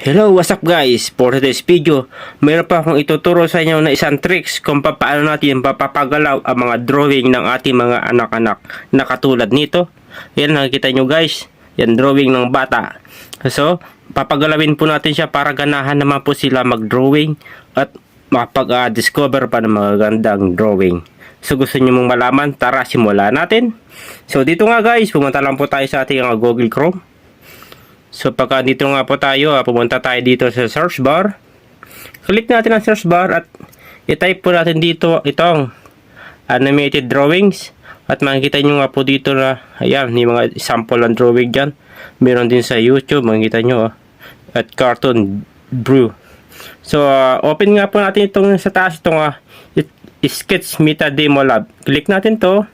Hello, what's up guys? For today's video, mayroon pa akong ituturo sa inyo na isang tricks kung paano natin papapagalaw ang mga drawing ng ating mga anak-anak na katulad nito. Yan, nakikita nyo guys, yan drawing ng bata. So, papagalawin po natin siya para ganahan naman po sila mag-drawing at makapag-discover pa ng mga gandang drawing. So, gusto nyo mong malaman? Tara, simulan natin. So, dito nga guys, pumunta lang po tayo sa ating Google Chrome. So pagka dito nga po tayo, pumunta tayo dito sa search bar. Click natin ang search bar at i-type po natin dito itong animated drawings. At makikita nyo nga po dito na, ayan, may mga sample ng drawing dyan. Meron din sa YouTube, makikita nyo. At Cartoon Brew. So open nga po natin itong sa taas, itong Sketch Meta Demo Lab. Click natin to.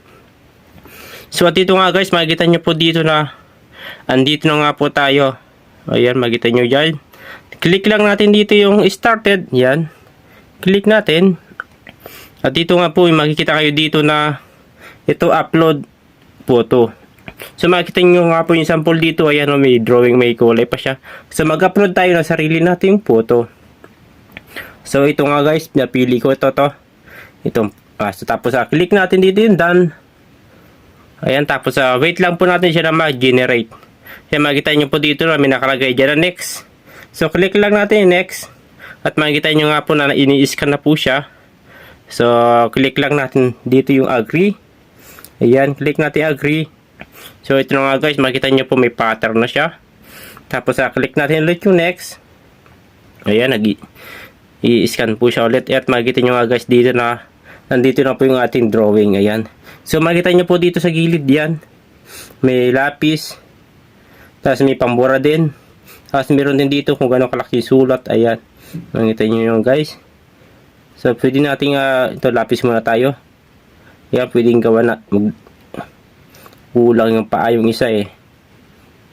So at dito nga guys, makikita nyo po dito na andito na nga po tayo. Ayan, makita nyo dyan. Click lang natin dito yung started. Yan. Click natin. At dito nga po, makikita kayo dito na ito upload photo. So makikita nyo nga po yung sample dito. Ayan, may drawing, may kulay pa siya. So mag-upload tayo ng sarili nating photo. So ito nga guys, napili ko ito to. Itong, so tapos click natin dito yung done. Ayan, tapos wait lang po natin siya na mag-generate. Kaya makikita nyo po dito na may nakalagay dyan na next. So click lang natin yung next. At makikita nyo nga po na ini-scan na po siya. So click lang natin dito yung agree. Ayan, click natin agree. So ito na nga guys, makikita nyo po may pattern na siya. Tapos click natin ulit yung next. Ayan, i-scan po siya ulit. At makikita nyo nga guys dito na nandito na po yung ating drawing. Ayan. So makikita nyo po dito sa gilid yan. May lapis. Tapos may pambura din. Tapos meron din dito kung gano'ng kalaki sulat. Ayan. Makikita nyo yun guys. So pwede natin ito lapis muna tayo. Ayan, pwedeng gawa na. Kulang yung paa yung isa eh.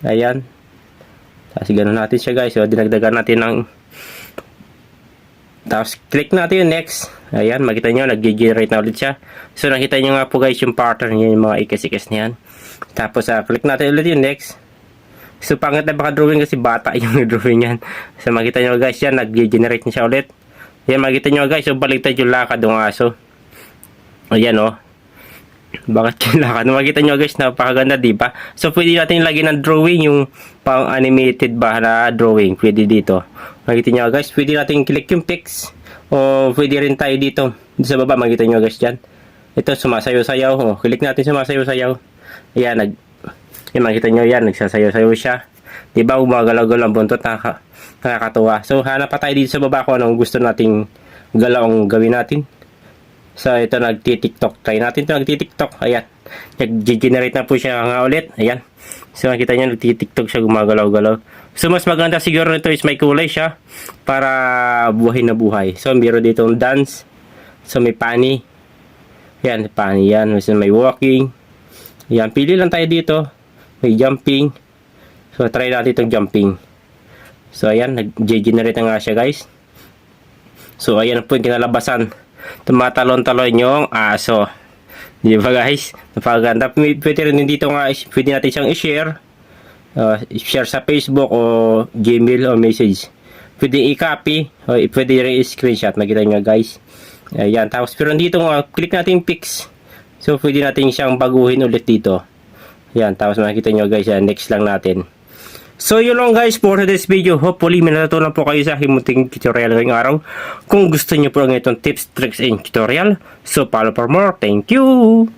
Ayan. Tapos gano'n natin siya guys. So dinagdagan natin ng. Tapos click natin yung next. Ayan, makita nyo, nag-generate na ulit siya. So nakita nyo nga po guys yung pattern niya, yung mga ikas-ikas niyan. Tapos click natin ulit yung next. So pangit na baka drawing kasi bata yung drawing yan. So makita nyo guys yan, nag-generate na siya ulit. Ayan, makita nyo guys, so baliktad yung lakad ng aso. Ayan oh. Bakit yung lakad? Makita nyo guys, napakaganda diba? So pwede natin lagyan ng drawing yung pang animated ba na drawing. Pwede dito. Makita nyo guys, pwede natin click yung pics. O pwede rin tayo dito. Dito sa baba, makita nyo guys dyan. Ito, sumasayaw-sayaw. O, click natin sumasayaw-sayaw. Ayan, makita nyo yan, nagsasayaw-sayaw siya. Diba, umagalaw-galaw ang buntot, nakakatuwa. So, hanap pa tayo dito sa baba kung anong gusto nating galaw ang gawin natin. So, ito, nagti-tiktok. Try natin ito, nagti-tiktok. Ayan, nag-generate na po siya nga ulit. Ayan. So, nakita nyo, nagti-tiktok siya, gumagalaw-galaw. So, mas maganda siguro nito is may kulay siya para buhay na buhay. So, meron dito yung dance. So, may funny. Ayan, funny yan. May walking. Ayan, pili lang tayo dito. May jumping. So, try natin itong jumping. So, ayan, nag-generate na nga siya, guys. So, ayan po yung kinalabasan. Tumatalon-talon yung aso. Di ba, guys? Napaganda. Pwede rin dito nga, pwede natin siyang i-share. Share sa Facebook o Gmail o message. Pwede i-copy o pwede rin i-screenshot. Makita nyo guys. Ayan. Tapos pero dito click natin pics. So pwede natin siyang baguhin ulit dito. Ayan. Tapos makita nyo guys. Next lang natin. So yun lang guys for today's video. Hopefully may natutunan po kayo sa aking munting tutorial ngayong araw. Kung gusto nyo po ng itong tips, tricks, and tutorial. So follow for more. Thank you!